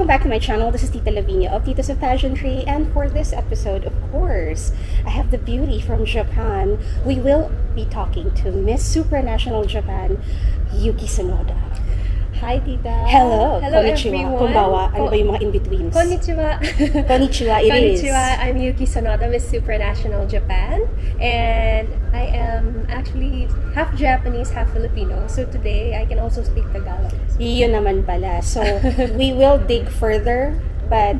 Welcome back to my channel. This is Tita Lavinia of Titas of Pageantry, and for this episode, of course, I have the beauty from Japan. We will be talking to Miss Supranational Japan, Yuki Sonoda. Hi, Tita. Hello. Hello, Konnichiwa. everyone. Konbawa. Ano ba yung mga in-betweens? Konnichiwa. Konnichiwa, it is. Konnichiwa. I'm Yuki Sonoda, Miss Supranational Japan. And I am actually half Japanese, half Filipino. So today, I can also speak Tagalog. Yun naman pala. So, we will dig further, but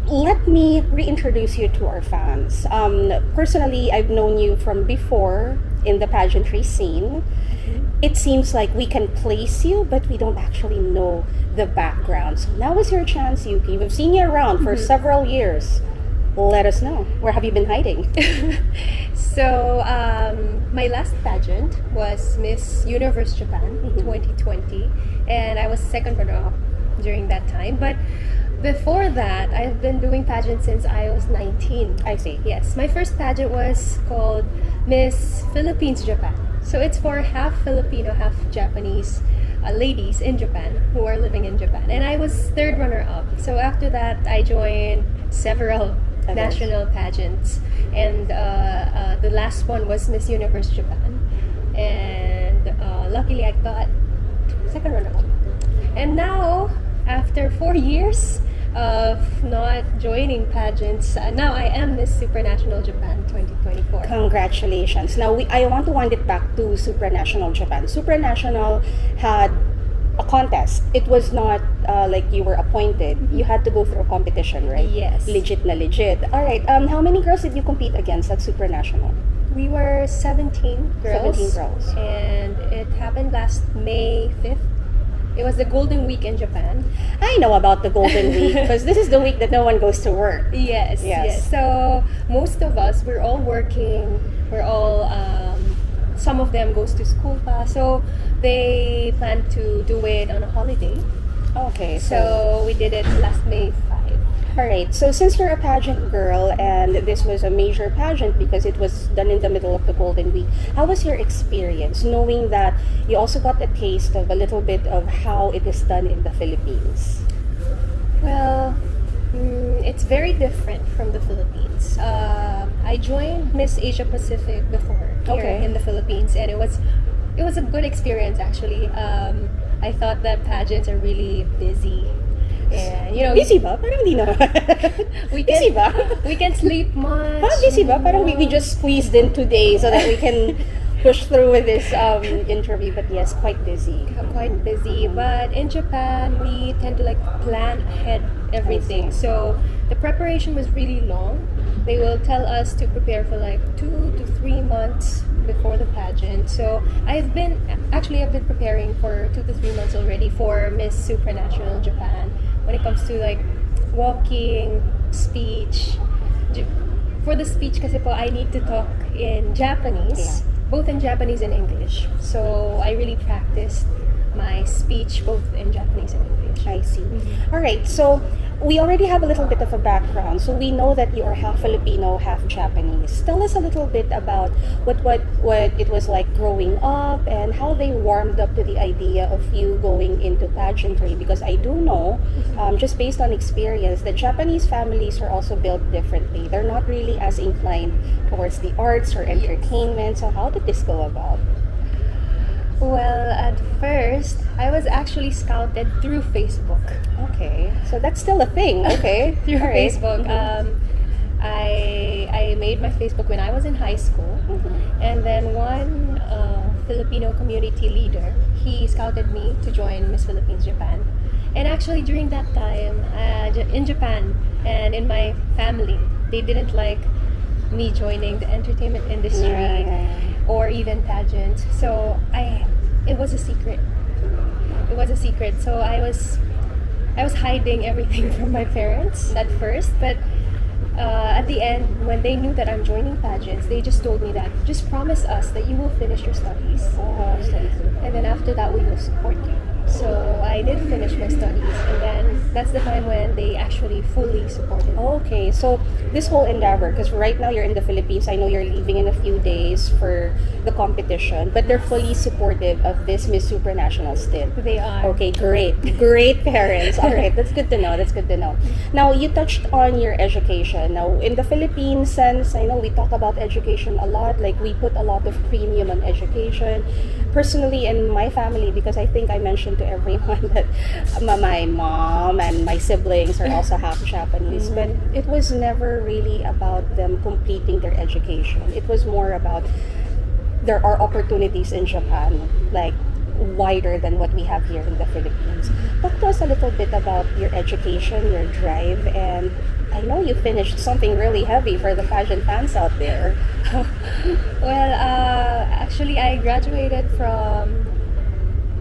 let me reintroduce you to our fans. Personally, I've known you from before in the pageantry scene. It seems like we can place you, but we don't actually know the background. So now is your chance, Yuki. We've seen you around for several years. Let us know. Where have you been hiding? So, my last pageant was Miss Universe Japan 2020. And I was second runner-up during that time. But before that, I've been doing pageants since I was 19. I see. Yes, my first pageant was called Miss Philippines Japan. So it's for half Filipino, half Japanese ladies in Japan who are living in Japan. And I was third runner-up. So after that, I joined several national pageants. And the last one was Miss Universe Japan. And luckily, I got second runner-up. And now, after 4 years of not joining pageants, now I am Miss Supranational Japan 2024. Congratulations. Now, I want to wind it back to Supranational Japan. Supranational had a contest. It was not like you were appointed. You had to go through a competition, right? Yes. Legit na legit. All right. How many girls did you compete against at Supranational? We were 17 girls. 17 girls. And it happened last May 5th. It was the Golden Week in Japan. I know about the Golden Week because this is the week that no one goes to work. Yes. So most of us, we're all working. We're all, some of them goes to school pa. So they plan to do it on a holiday. Okay. So we did it last May 5. Alright, so since you're a pageant girl and this was a major pageant because it was done in the middle of the Golden Week, how was your experience knowing that you also got a taste of a little bit of how it is done in the Philippines? Well, it's very different from the Philippines. I joined Miss Asia Pacific before here in the Philippines, and it was a good experience actually. I thought that pageants are really busy. And, you know, busy ba? Parang di naman. Busy ba? We can sleep much. Parang busy ba? Parang we just squeezed in today so that we can push through with this interview. But yes, quite busy. Quite busy. But in Japan, we tend to like plan ahead everything. So the preparation was really long. They will tell us to prepare for like 2 to 3 months before the pageant. So I've been preparing for 2 to 3 months already for Miss Supranational Japan. When it comes to like walking, speech. For the speech kasi po, I need to talk in Japanese, both in Japanese and English. So I really practiced my speech both in Japanese and English. I see. All right, so we already have a little bit of a background. So we know that you are half Filipino, half Japanese. Tell us a little bit about what it was like growing up and how they warmed up to the idea of you going into pageantry. Because I do know, just based on experience, that Japanese families are also built differently. They're not really as inclined towards the arts or entertainment. So how did this go about? Well, at first, I was actually scouted through Facebook. Okay, so that's still a thing. Okay, through Facebook. I made my Facebook when I was in high school, and then one Filipino community leader, he scouted me to join Miss Philippines Japan. And actually, during that time, in Japan and in my family, they didn't like me joining the entertainment industry. Or even pageant. So it was a secret. It was a secret. So I was hiding everything from my parents at first, but at the end, when they knew that I'm joining pageants, they just told me that just promise us that you will finish your studies, and then after that we will support you. So I did finish my studies, and then that's the time when they actually fully supported me. Okay, so this whole endeavor, because right now you're in the Philippines, I know you're leaving in a few days for the competition, but they're fully supportive of this Miss Supranational stint. They are. Okay, great. Great parents. All right, that's good to know. That's good to know. Now, you touched on your education. Now, in the Philippines, since I know we talk about education a lot, like we put a lot of premium on education. Personally, in my family, because I think I mentioned to everyone that my mom and my siblings are also half Japanese, but it was never really about them completing their education. It was more about there are opportunities in Japan, like wider than what we have here in the Philippines. Talk to us a little bit about your education, your drive, and I know you finished something really heavy for the pageant fans out there. Well, actually, I graduated from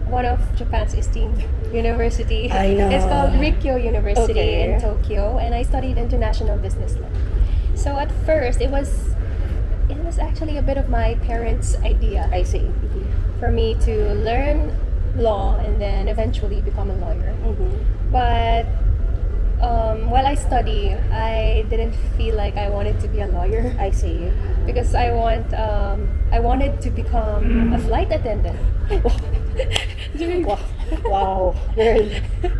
one of Japan's esteemed university. I know. It's called Rikyo University Okay. in Tokyo, and I studied international business law. So at first, it was actually a bit of my parents' idea I see. for me to learn law and then eventually become a lawyer. But while I study, I didn't feel like I wanted to be a lawyer I see. because I wanted to become a flight attendant. Wow. Wow. Girl.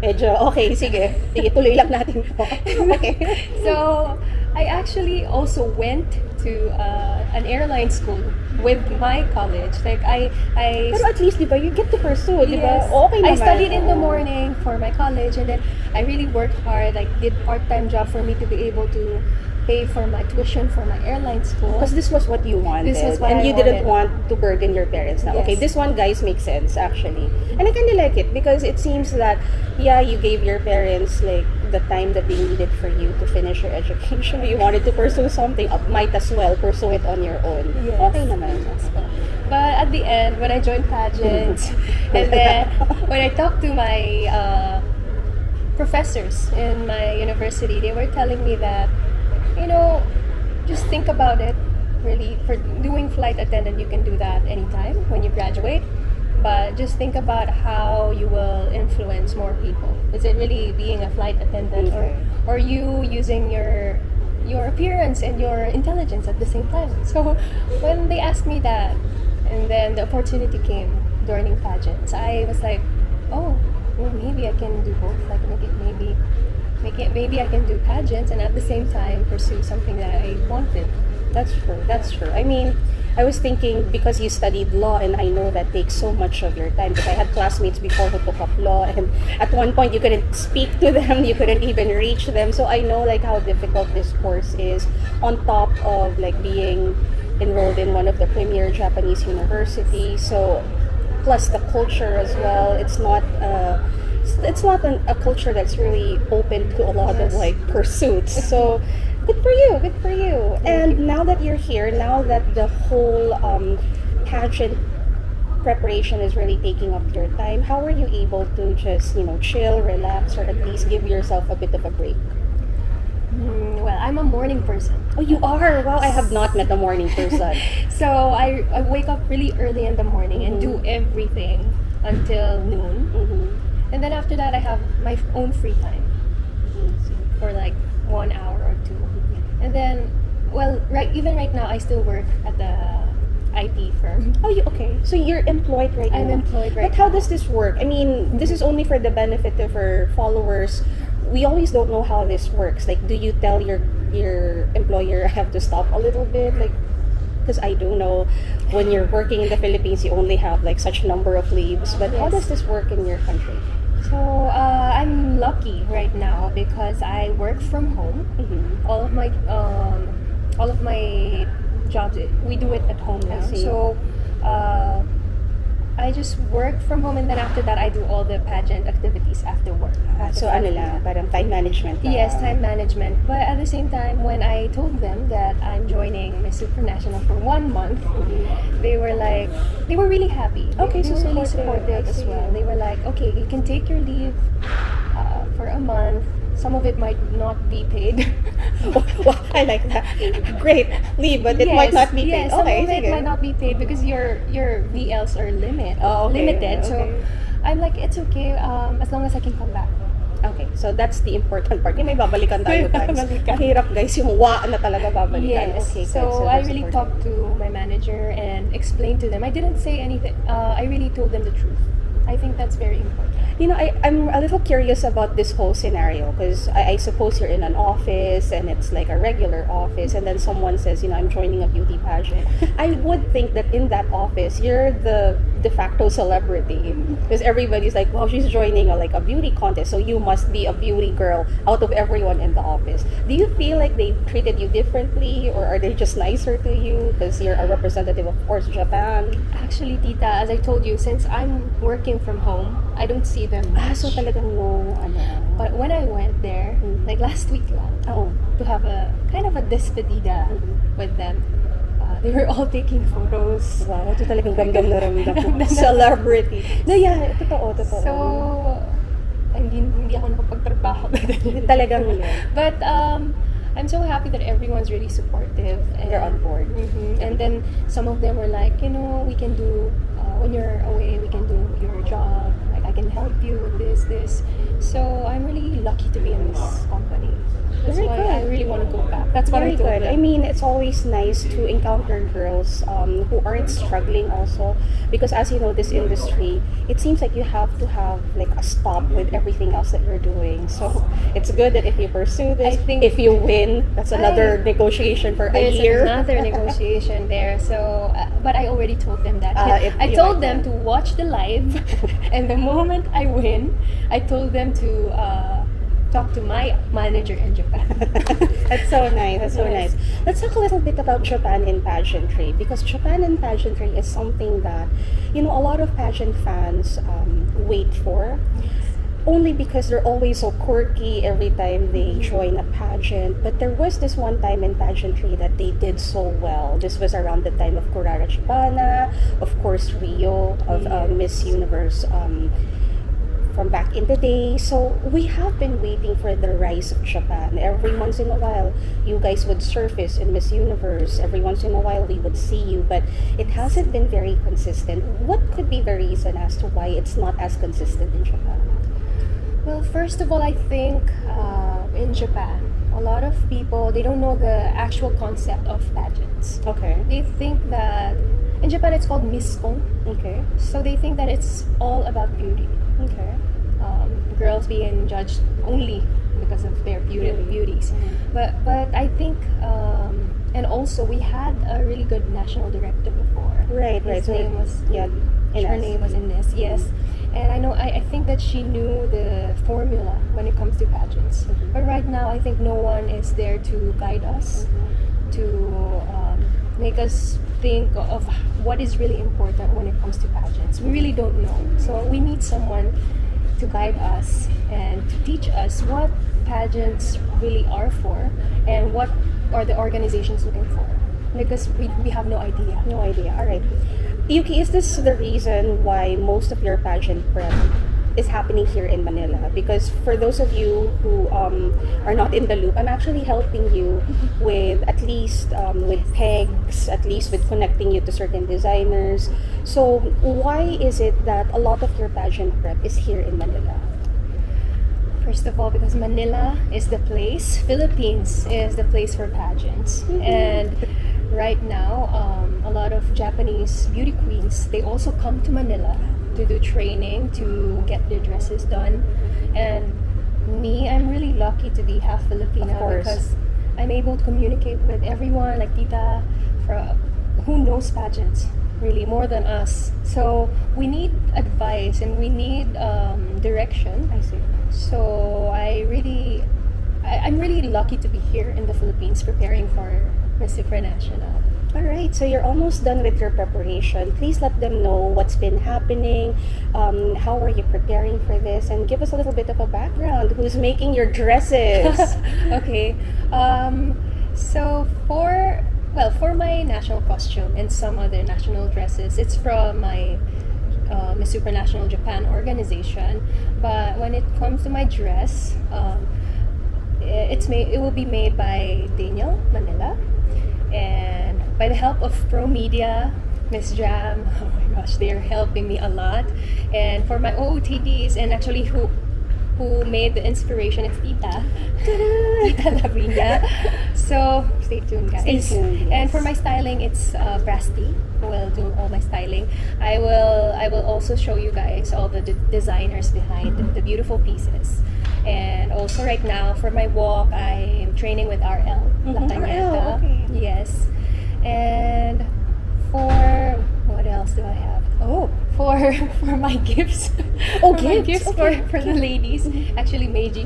Medyo, okay, sige. Sige, tuloy lang natin to. Okay. So I actually also went to an airline school with my college. Like I Pero at least, di ba, you get to pursue, di ba? Yes. Okay I naman. studied in the Oo. morning for my college, and then I really worked hard. Like did part-time job for me to be able to pay for my tuition for my airline school. Because this was what you wanted. This was what and I you didn't wanted. want to burden your parents now. Yes. Okay, this one, guys, makes sense, actually. And I kind of like it because it seems that, yeah, you gave your parents, like, the time that they needed for you to finish your education. You wanted to pursue something, might as well pursue it on your own. Yes. Okay naman. But at the end, when I joined pageant, and then when I talked to my professors in my university, they were telling me that, just think about it. Really, for doing flight attendant, you can do that anytime when you graduate. But just think about how you will influence more people. Is it really being a flight attendant, or you using your appearance and your intelligence at the same time? So when they asked me that, and then the opportunity came during pageants, I was like, oh, well, maybe I can do both. Like maybe I can do pageants and at the same time pursue something that I wanted. That's true. That's true. I mean, I was thinking because you studied law, and I know that takes so much of your time. Because I had classmates before who took up law, and at one point you couldn't speak to them, you couldn't even reach them. So I know like how difficult this course is. On top of like being enrolled in one of the premier Japanese universities, so plus the culture as well. It's not a culture that's really open to a lot of like pursuits. So good for you, good for you. And now that you're here, now that the whole pageant preparation is really taking up your time, how are you able to just, chill, relax, or at least give yourself a bit of a break? Well, I'm a morning person. Oh, you are? Wow, I have not met a morning person. So I wake up really early in the morning and do everything until noon. And then after that, I have my own free time for like 1 hour or two. And then, well, even right now, I still work at the IT firm. Oh, okay. So you're employed right now? I'm employed right But how does this work? I mean, this is only for the benefit of our followers. We always don't know how this works. Like, do you tell your employer, I have to stop a little bit? Like, because I do know when you're working in the Philippines, you only have like such number of leaves. But how Yes. does this work in your country? So I'm lucky right now because I work from home. All of my jobs, we do it at home now. see. So I just work from home, and then after that, I do all the pageant activities after work. So ano lang, parang time management. Yes, time management. But at the same time, when I told them that I'm joining Miss Supranational for 1 month, they were really happy. Okay, They so were really supportive. supportive I as see. well. They were like, okay, you can take your leave for a month. Some of it might not be paid. Wow, I like that. Great. Leave, but it might not be paid. Yes, some Okay, of it sige. might not be paid because your VLs are Oh, okay, limited. So okay. I'm like, it's okay, as long as I can come back. Okay, so that's the important part. Yung may babalikan tayo, May guys. babalikan. Mahirap, guys, yung na talaga babalikan. Yes. Okay, So good. I they're really supportive. talked to my manager and explained to them. I didn't say anything. I really told them the truth. I think that's very important. You know, I'm a little curious about this whole scenario because I suppose you're in an office and it's like a regular office, and then someone says, you know, I'm joining a beauty pageant. I would think that in that office, you're the de facto celebrity because everybody's like, wow, she's joining a beauty contest, so you must be a beauty girl out of everyone in the office. Do you feel like they treated you differently, or are they just nicer to you because you're a representative of course Japan? Actually, Tita, as I told you, since I'm working from home, I don't see them much. So talagang no, ano. But when I went there, like last week lang, Oo. to have a kind of a despedida with them, they were all taking photos. Wow, ito talagang ramdam na ramdam ko. Celebrity. No, yeah, totoo. So, hindi ako nakapagtrabaho. Talagang yun. But I'm so happy that everyone's really supportive. And, They're on board. And then some of them were like, you know, we can do, when you're away, we can do your job. Like, I can help you with this. So I'm really lucky to be in this company. That's Very why good. I really want to go back. That's what Very I told good. them. I mean, it's always nice to encounter girls who aren't struggling also, because as you know, this industry, it seems like you have to have like a stop with everything else that you're doing. So it's good that if you pursue this, I think- if you win, that's another negotiation for a There's year. another negotiation there. So, but I already told them that. I You told like them to watch the live, and the moment I win, I told them to talk to my manager in Japan. That's so nice. That's so Yes. nice. Let's talk a little bit about Japan in pageantry, because Japan in pageantry is something that, you know, a lot of pageant fans wait for. Only because they're always so quirky every time they join a pageant. But there was this one time in pageantry that they did so well. This was around the time of Kurara Chibana, of course Rio, of Miss Universe from back in the day. So we have been waiting for the rise of Japan. Every once in a while, you guys would surface in Miss Universe. Every once in a while, we would see you. But it hasn't been very consistent. What could be the reason as to why it's not as consistent in Japan? Well, first of all, I think in Japan, a lot of people, they don't know the actual concept of pageants. Okay. They think that in Japan it's called miskon. Okay. So they think that it's all about beauty. Okay. Girls being judged only because of their beauties. But I think, and also we had a really good national director before. Right. His So name was yeah. her name was Ines, yes. And I think that she knew the formula when it comes to pageants. But right now, I think no one is there to guide us, to make us think of what is really important when it comes to pageants. We really don't know. So we need someone to guide us and to teach us what pageants really are for and what are the organizations looking for. Because we have no idea. No idea. All right. Yuki, is this the reason why most of your pageant prep is happening here in Manila? Because for those of you who are not in the loop, I'm actually helping you with at least with pegs, at least with connecting you to certain designers. So why is it that a lot of your pageant prep is here in Manila? First of all, because Manila is the place, Philippines is the place for pageants. And right now, a lot of Japanese beauty queens, they also come to Manila to do training, to get their dresses done. And me, I'm really lucky to be half Filipino Of course. because I'm able to communicate with everyone, like Tita, who knows pageants, really, more than us. So we need advice and we need direction. I see. So I'm really lucky to be here in the Philippines preparing for Miss Supranational. All right, so you're almost done with your preparation. Please let them know what's been happening. How are you preparing for this? And give us a little bit of a background. Who's making your dresses? Okay. So for my national costume and some other national dresses, it's from my Miss Supranational Japan organization. But when it comes to my dress, it will be made by Daniel Manila, and by the help of Pro Media, Miss Jam. Oh my gosh, they're helping me a lot. And for my OOTDs, and actually who made the inspiration, it's Tita. Tita Lavinia. So stay tuned, guys. Stay tuned, yes. And for my styling, it's Brasti who will do all my styling. I will also show you guys all the designers behind the beautiful pieces. And also right now for my walk, I'm training with RL. La Cañeta. Okay. Yes. And for what else do I have? Oh, for my gifts. Oh, for my gifts, gifts okay. for the ladies. Actually, Meiji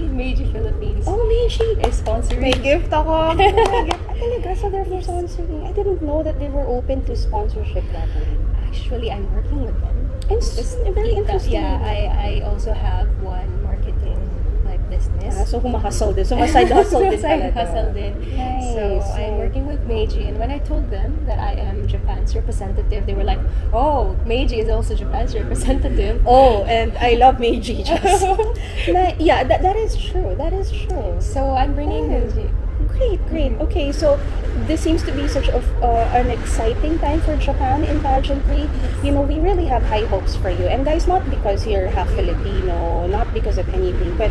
Philippines. Oh, Meiji Is sponsoring. May gift ako. May gift. Talaga, so they're sponsoring. I didn't know that they were open to sponsorship that way. Actually, I'm working with them. It's very interesting. Yeah, I also have one marketing like business. So humahustle din. So maside hustle din Side talaga. hustle din. Nice. So I'm working with Meiji, and when I told them that I am Japan's representative, they were like, "Oh, Meiji is also Japan's representative." Oh, and I love Meiji. Just. Yeah, that is true. That is true. So I'm bringing Meiji. Great. Okay, so this seems to be such an exciting time for Japan in pageantry. You know, we really have high hopes for you. And guys, not because you're half Filipino, not because of anything, but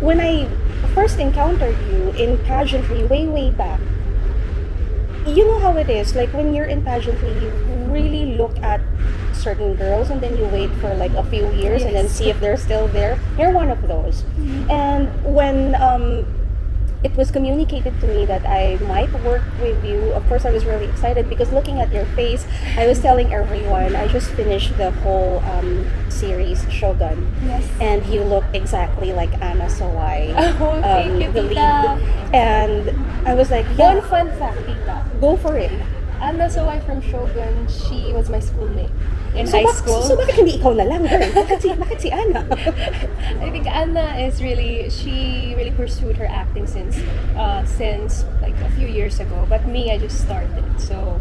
when I first encountered you in pageantry way back, you know how it is. Like when you're in pageantry, you really look at certain girls and then you wait for like a few years and then Yes. see if they're still there. You're one of those. And when it was communicated to me that I might work with you, of course I was really excited because looking at your face, I was telling everyone I just finished the whole series Shogun. Yes. And you look exactly like Anna Sawai, Oh, thank you, the Tita. lead. And I was like, One yeah, fun fact, Tita. go for it. Anna Sawai from Shogun, she was my schoolmate in high school. So bakit hindi ikaw na lang, girl? Bakit si Anna? I think Anna is she really pursued her acting since like a few years ago. But me, I just started. So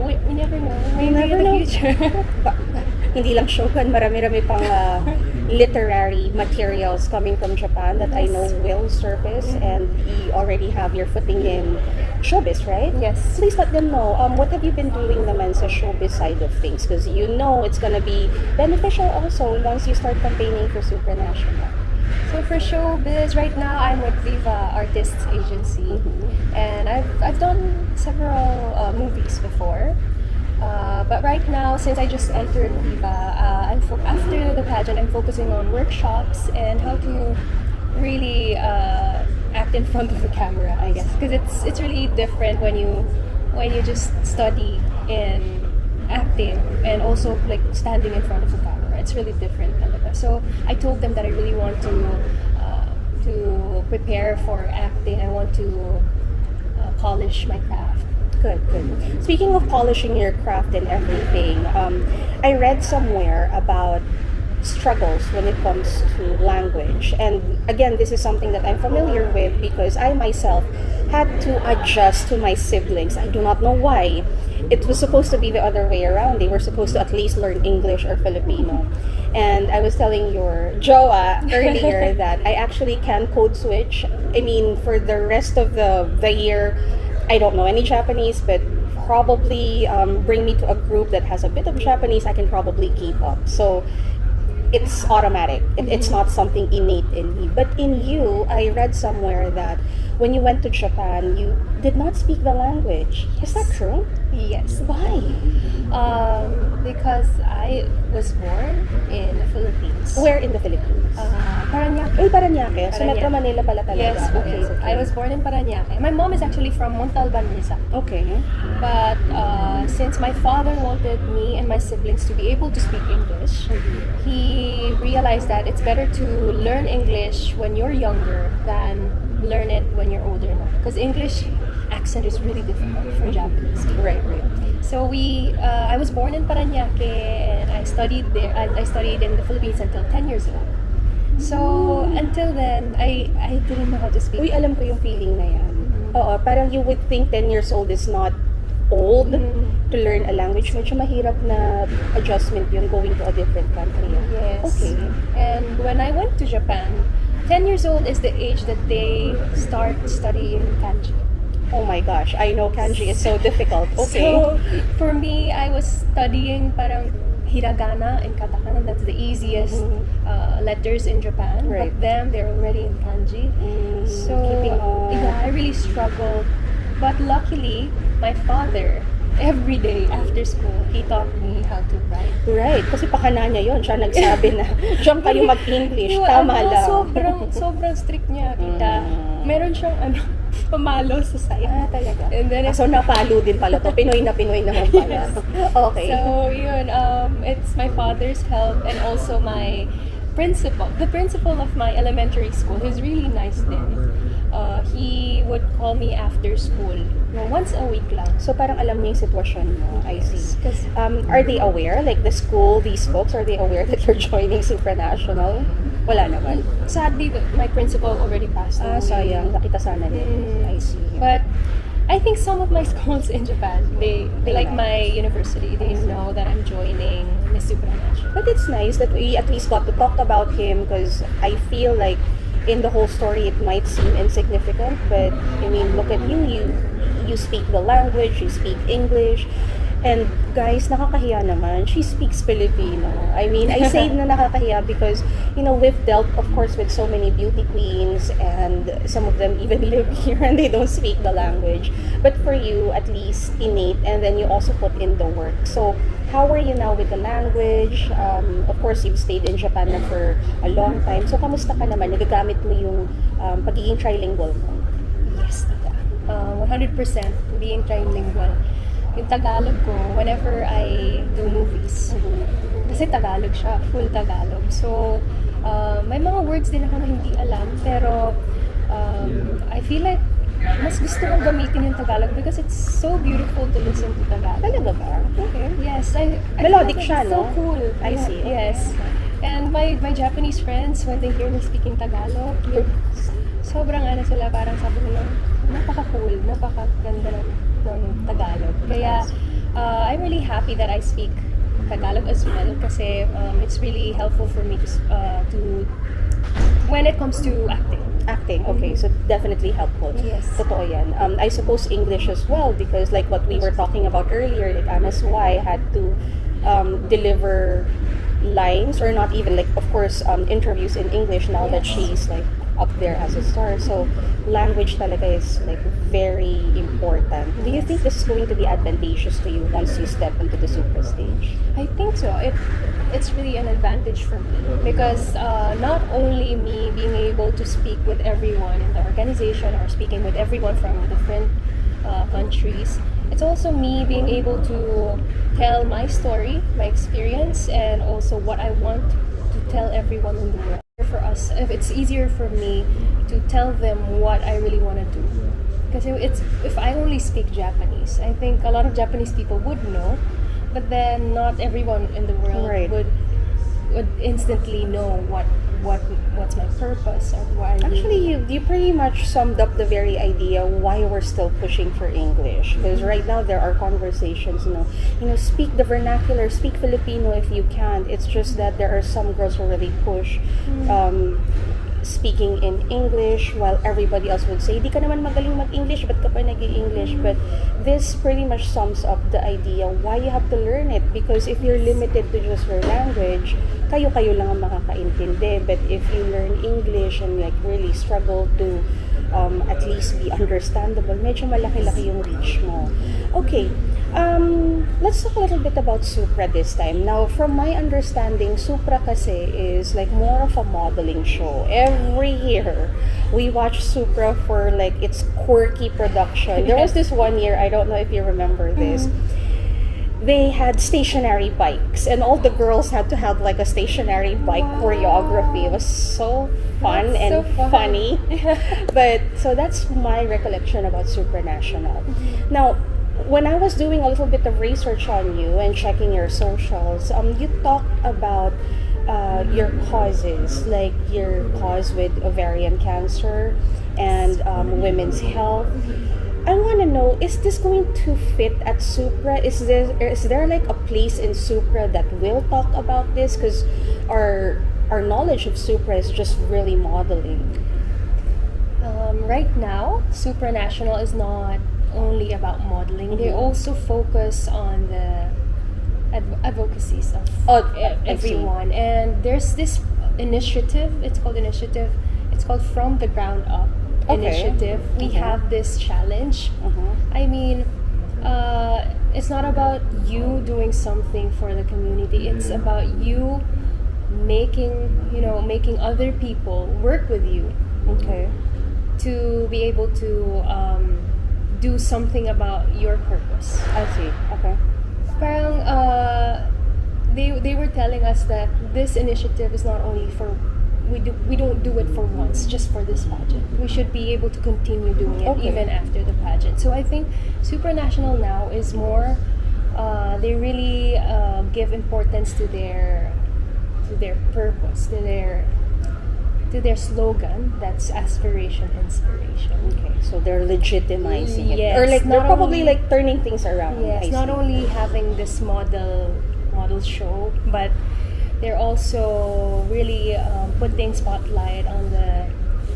we never know. Maybe never in the know. future. Hindi lang Shogun, marami-rami pang literary materials coming from Japan that I know will surface, and you already have your footing in showbiz, right? Yes. Please let them know, what have you been doing naman sa showbiz side of things? Because you know it's gonna be beneficial also once you start campaigning for Supranational. So for showbiz, right now I'm with Viva Artists Agency, and I've done several movies before. But right now, since I just entered Viva, after the pageant, I'm focusing on workshops and how to really act in front of the camera, I guess, because it's really different when you just study in acting and also like standing in front of the camera. It's really different talaga. So I told them that I really want to prepare for acting. I want to polish my craft. Good. Speaking of polishing your craft and everything, I read somewhere about struggles when it comes to language. And again, this is something that I'm familiar with because I myself had to adjust to my siblings. I do not know why. It was supposed to be the other way around. They were supposed to at least learn English or Filipino. And I was telling your Joa earlier that I actually can code switch. I mean, for the rest of the year, I don't know any Japanese, but probably bring me to a group that has a bit of Japanese, I can probably keep up. So it's automatic. It's not something innate in me. But in you, I read somewhere that when you went to Japan, you did not speak the language. Is that true? Yes. Why? Because I was born in the Philippines. Where in the Philippines? Parañaque. Uy, Parañaque. So Parañaque. Metro Manila pala talaga. Yes, Okay. I was born in Parañaque. My mom is actually from Montalban, Rizal. Okay. But since my father wanted me and my siblings to be able to speak English, he realized that it's better to learn English when you're younger than learn it when you're older. Because English accent is really difficult for Japanese. Right. So I was born in Parañaque and I studied there. I studied in the Philippines until 10 years old. So until then, I didn't know how to speak. Uy, alam ko yung feeling na yan. Oo, parang you would think 10 years old is not old to learn a language. Medyo mahirap na adjustment yun going to a different country. Yes. Okay. And when I went to Japan, 10 years old is the age that they start studying kanji. Oh my gosh, I know kanji is so difficult. Okay. So, for me, I was studying parang hiragana and katakana. That's the easiest letters in Japan. Right. But them, they're already in kanji. So, keeping up. yeah, I really struggled. But luckily, my father, every day after school, he taught me how to write. Right, kasi pakana niya yon. Siya nagsabi na, diyan kayo mag-English. Tama ano, lang. sobrang strict niya, tita. Meron siyang pamalo sa side. Talaga. And then So, napalo din pala to. Pinoy naman pala. Okay. So, yun, it's my father's help and also my principal. The principal of my elementary school, who's really nice din. He would call me after school. Once a week lang. So, parang alam niya yung sitwasyon mo. I see. 'Cause Are they aware? Like, the school, these folks, are they aware that you're joining Supranational? Wala naman. sadly, my principal already passed away. Sayang. Nakita sana din. I see. But I think some of my schools in Japan, they like know. my university, they know that I'm joining Miss Supranational. But it's nice that we at least got to talk about him because I feel like in the whole story it might seem insignificant, but I mean, look at you speak the language, you speak English, and guys, nakakahiya naman. She speaks Filipino. I mean, I say na nakakahiya because, we've dealt, of course, with so many beauty queens, and some of them even live here and they don't speak the language. But for you, at least innate, and then you also put in the work. So, how are you now with the language? Of course, you've stayed in Japan na for a long time. So, kamusta ka naman? Nagagamit mo yung pagiging trilingual mo? Yes, tita. 100% being trilingual. Yung Tagalog ko, whenever I do movies, kasi Tagalog siya, full Tagalog. So, may mga words din ako na hindi alam, pero I feel like mas gusto kong gamitin yung Tagalog because it's so beautiful to listen to Tagalog. Talaga ba? Okay. Yes, I Melodic feel siya, like it's so no? cool. I see. Yes. And my Japanese friends, when they hear me speaking Tagalog, sobrang sila, parang sabi nila, napaka-cool, napaka-ganda ng Tagalog. Kaya, I'm really happy that I speak Tagalog as well kasi it's really helpful for me to when it comes to acting. Acting, okay. So definitely helpful. Yes. Totoo yan. I suppose English as well because like what we were talking about earlier, like Anna Suwai had to deliver lines or not even like, of course, interviews in English now that she's like up there as a star. So language talaga is like very important. Do you think this is going to be advantageous to you once you step into the super stage? I think so. It's really an advantage for me because not only me being able to speak with everyone in the organization or speaking with everyone from different countries, it's also me being able to tell my story, my experience, and also what I want to tell everyone in the world. For us, if it's easier for me to tell them what I really want to do. Because if I only speak Japanese, I think a lot of Japanese people would know, but then not everyone in the world Right. would instantly know what's my purpose or why. Actually, you pretty much summed up the very idea why we're still pushing for English. Because right now there are conversations, speak the vernacular, speak Filipino if you can. It's just that there are some girls who really push speaking in English while everybody else would say, di ka naman magaling mag-English, ba't ka pa nag-English? But this pretty much sums up the idea why you have to learn it. Because if you're limited to just your language, kayo lang ang makakaintindi. But if you learn English and like really struggle to at least be understandable, medyo malaki-laki yung reach mo. Okay, let's talk a little bit about Supra this time. Now, from my understanding, Supra kasi is like more of a modeling show. Every year, we watch Supra for like its quirky production. There was this one year, I don't know if you remember this, they had stationary bikes and all the girls had to have like a stationary bike choreography. It was so fun That's and so fun. funny. But so that's my recollection about Supranational. Now, when I was doing a little bit of research on you and checking your socials, you talked about your causes, like your cause with ovarian cancer and women's health. I want to know, is this going to fit at Supra? Is there like a place in Supra that will talk about this? Because our knowledge of Supra is just really modeling. right now, Supranational is not only about modeling. They also focus on the advocacies of everyone. And there's this initiative. It's called initiative. It's called From the Ground Up initiative. We have this challenge. I mean, it's not about you doing something for the community. It's about you making other people work with you. To be able to do something about your purpose. I see. Okay. Parang they were telling us that this initiative is not only for we don't do it for once, just for this pageant. We should be able to continue doing it even after the pageant. So I think Supranational now is more they really give importance to their purpose, to their slogan, that's aspiration, inspiration. Okay, so they're legitimizing it. Yes, Or like they're probably only, like turning things around. Yes, not only having this model show, but they're also really putting spotlight on the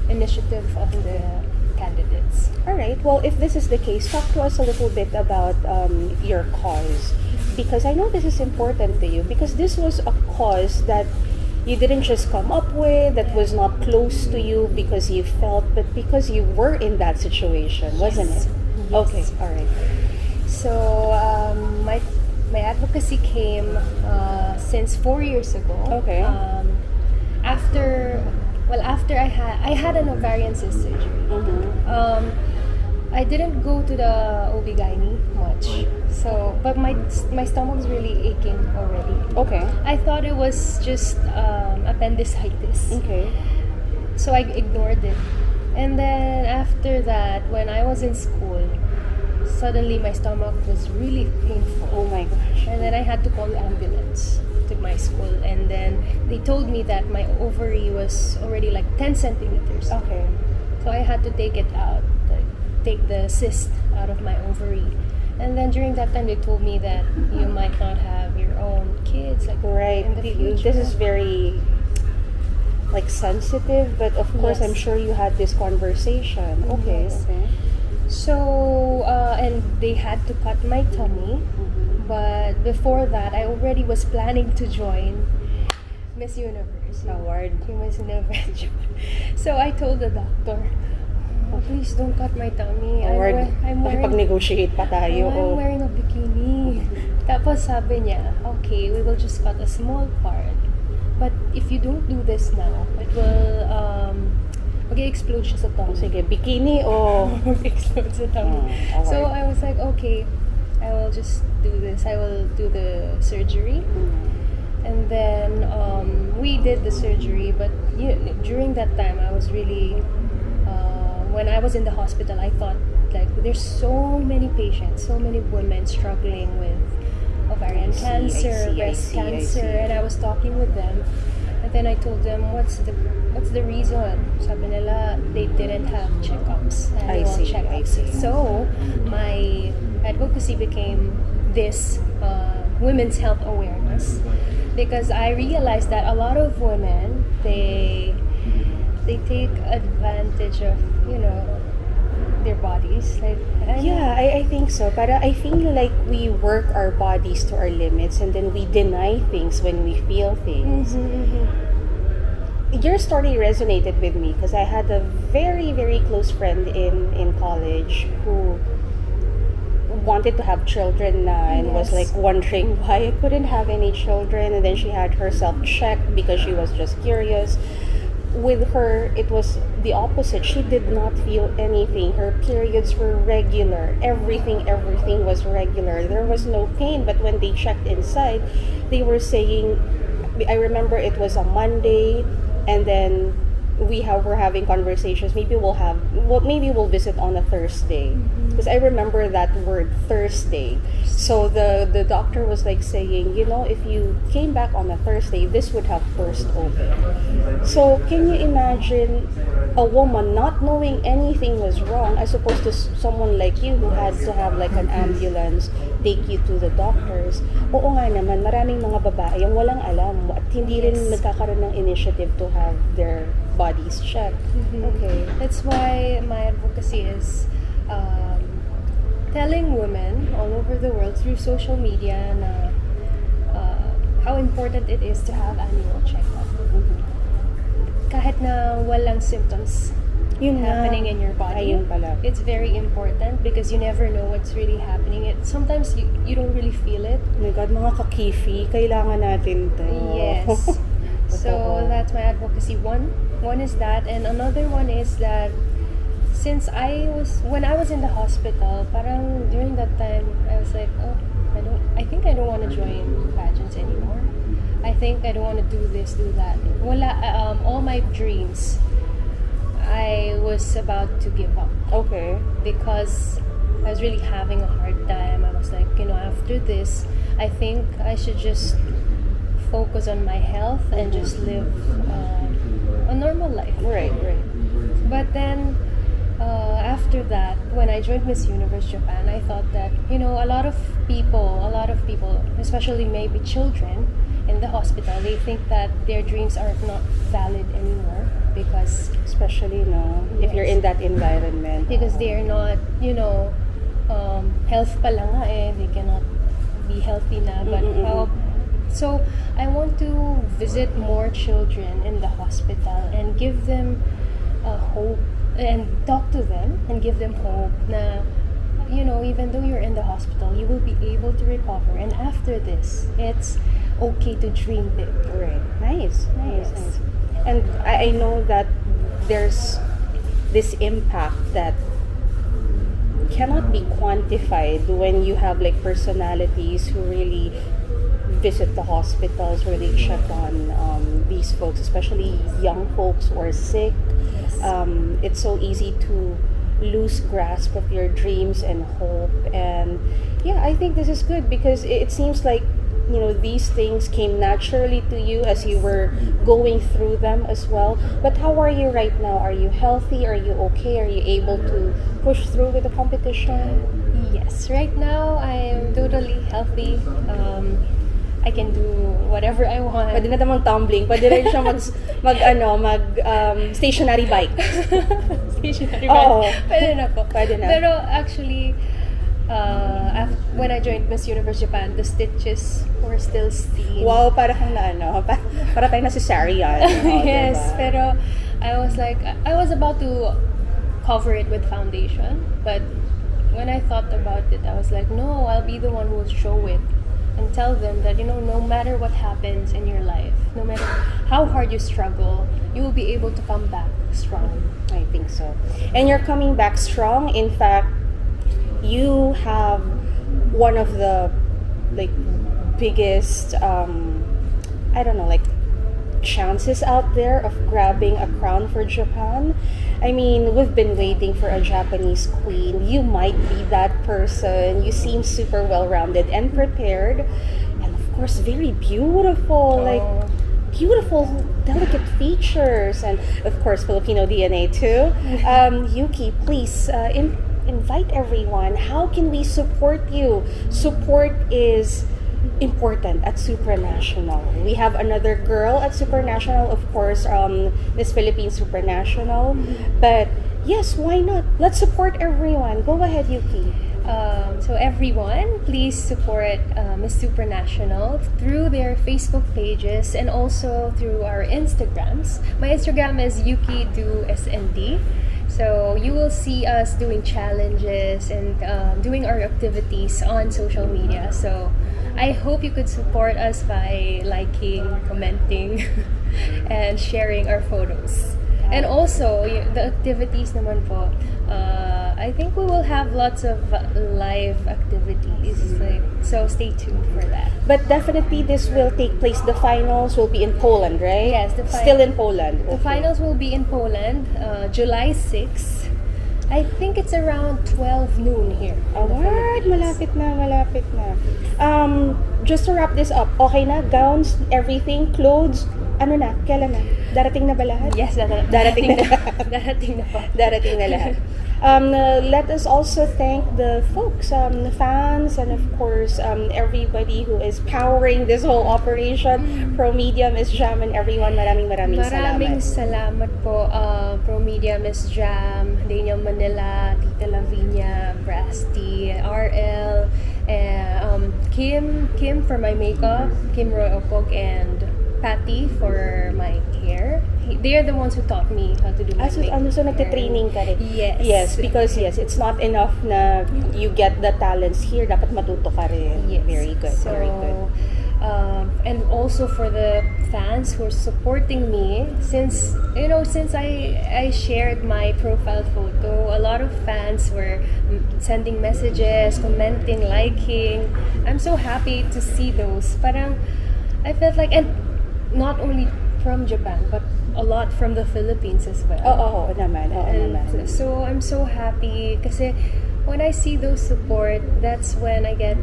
initiative of the candidates. All right. Well, if this is the case, talk to us a little bit about your cause, because I know this is important to you, because this was a cause that you didn't just come up with, that was not close to you because you felt, but because you were in that situation, wasn't it? Yes. Okay. All right. So my advocacy came since 4 years ago. Okay. After I had an ovarian cyst surgery. I didn't go to the OB-GYN much. So, but my stomach's really aching already. Okay. I thought it was just appendicitis. Okay. So I ignored it. And then after that, when I was in school, suddenly my stomach was really painful. Oh my gosh. And then I had to call the ambulance to my school. And then they told me that my ovary was already like 10 centimeters. Okay. So I had to take it out, like take the cyst out of my ovary. And then during that time, they told me that you might not have your own kids, like Right. in the future. This is very like sensitive, but of course, Yes. I'm sure you had this conversation. Okay. Yes. Okay. So, and they had to cut my tummy. But before that, I already was planning to join Miss Universe. Award. Miss Universe. So I told the doctor, oh, please don't cut my tummy. Award. I'm wearing, Makipag-negotiate pa tayo. I'm wearing a bikini. Tapos sabi niya, okay, we will just cut a small part. But if you don't do this now, it will mag-explode siya sa tummy. Sige, bikini o... Mag-explode sa tummy. Award. So I was like, okay, I will just do this. I will do the surgery. And then we did the surgery, but during that time, I was really, when I was in the hospital, I thought, like, there's so many patients, so many women struggling with ovarian cancer, breast cancer, and I was talking with them. And then I told them, what's the reason? Sabi nila, they didn't have checkups, annual checkups. So my advocacy became this women's health awareness, because I realized that a lot of women they take advantage of their bodies, like I think so. But I feel like we work our bodies to our limits, and then we deny things when we feel things. Your story resonated with me because I had a very, very close friend in college who wanted to have children and was like wondering why I couldn't have any children, and then she had herself checked because she was just curious. With her, it was the opposite. She did not feel anything. Her periods were regular. Everything was regular. There was no pain, but when they checked inside, they were saying, I remember it was a Monday, and then we're having conversations. Maybe we'll visit on a Thursday, because I remember that word Thursday. So the doctor was like saying, if you came back on a Thursday, this would have burst open. So can you imagine a woman not knowing anything was wrong, as opposed to someone like you who had to have like an ambulance take you to the doctors? Oo nga naman, maraming mga babae yung walang alam at hindi rin nagkakaroon ng initiative to have their bodies checked. Okay. That's why my advocacy is telling women all over the world through social media na, how important it is to have annual checkup. Kahit na walang symptoms Yun nga. happening in your body, Ayun pala. it's very important because you never know what's really happening. Sometimes you don't really feel it. Oh my God, mga kakifi, kailangan natin to. Yes. So Totoo. that's my advocacy. One is that, and another one is that since when I was in the hospital, parang during that time I was like, oh, I think I don't want to join pageants anymore. I think I don't want to do this, do that. Wala, all my dreams, I was about to give up Okay. because I was really having a hard time. I was like, after this, I think I should just focus on my health and just live a normal life. Right. But then, after that, when I joined Miss Universe Japan, I thought that, a lot of people, especially maybe children in the hospital, they think that their dreams are not valid anymore because Especially, if you're in that environment. because they are not, health pa lang nga eh, they cannot be healthy na. But so I want to visit more children in the hospital and give them hope and talk to them and give them hope na, even though you're in the hospital, you will be able to recover. And after this, it's okay to dream big. Right. Nice. Yes. And I know that there's this impact that cannot be quantified when you have like personalities who really visit the hospitals, really check on these folks, especially young folks who are sick. Yes. It's so easy to lose grasp of your dreams and hope. And yeah, I think this is good because it seems like these things came naturally to you as you were going through them as well. But how are you right now? Are you healthy? Are you okay? Are you able to push through with the competition? Yes, right now I'm totally healthy. I can do whatever I want. Pwede na namang tumbling. Pwede rin siya stationary bike. Stationary Oo. bike. Pwede na po. Pwede na. Pero actually, when I joined Miss Universe Japan, the stitches were still seen. Wow, para kang para tayo na cesarean. Yes, diba? pero I was about to cover it with foundation, but when I thought about it, I was like, no, I'll be the one who will show it and tell them that, no matter what happens in your life, no matter how hard you struggle, you will be able to come back strong. I think so. And you're coming back strong. In fact, you have one of the biggest chances out there of grabbing a crown for Japan. I mean, we've been waiting for a Japanese queen. You might be that person. You seem super well-rounded and prepared, and of course very beautiful. Beautiful, delicate features, and of course Filipino DNA too. Yuki, please invite everyone. How can we support you? Support is important at Supranational. We have another girl at Supranational, of course, Miss Philippines Supranational. But yes, why not? Let's support everyone. Go ahead, Yuki. So everyone, please support Miss Supranational through their Facebook pages and also through our Instagrams. My Instagram is yuki2snd. So you will see us doing challenges and doing our activities on social media. So I hope you could support us by liking, commenting, and sharing our photos. And also, the activities naman po, I think we will have lots of live activities. So stay tuned for that. But definitely this will take place, the finals will be in Poland, right? Yes, still in Poland. The finals will be in Poland, July 6th. I think it's around 12 noon here. Alright, malapit na. Just to wrap this up, okay na? Gowns, everything, clothes, kailan na? Darating na ba lahat? Yes, Darating na. Darating na po. Darating na lahat. Let us also thank the folks, the fans, and of course, everybody who is powering this whole operation, Pro Media, Miss Jam, and everyone. Maraming Maraming salamat. salamat po, Pro Media, Miss Jam, Daniel Manila, Tita Lavinia, Brasty, RL, Kim for my makeup, Kim Roy Opog, and Patty for my hair. They are the ones who taught me how to do my makeup. So nagte-training ka rin? Yes. Yes, because it's not enough na you get the talents here, dapat matuto ka rin. Yes. Very good, So, very good. and also for the fans who are supporting me, since I shared my profile photo, a lot of fans were sending messages, commenting, liking. I'm so happy to see those. Parang I felt like, and not only from Japan, but a lot from the Philippines as well. Oo naman. And so I'm so happy kasi when I see those support, that's when I get,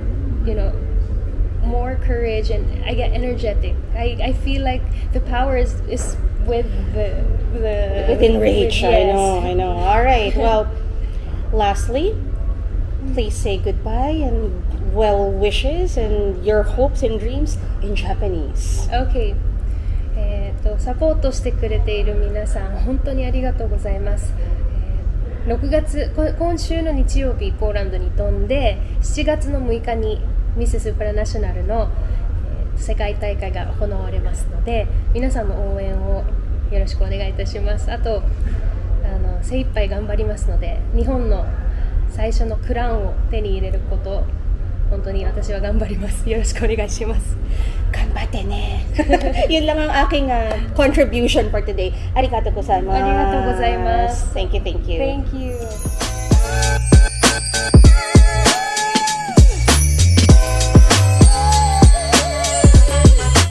more courage and I get energetic. I feel like the power is with the Within reach. Yes. I know. All right. Well, lastly, please say goodbye and well wishes and your hopes and dreams in Japanese. Okay. サポートしてくれている皆さん、本当にありがとうございます。今週の日曜日、ポーランドに飛んで、7月の6日にミススプラナショナルの世界大会が行われますので、皆さんの応援をよろしくお願いいたします。あと、精一杯頑張りますので、日本の最初のクラウンを手に入れること、本当に私は頑張ります。よろしくお願いします。Ganbatte ne. Yun lang ang aking contribution for today. Arigatou gozaimasu. Arigatou gozaimasu. Thank you. Thank you.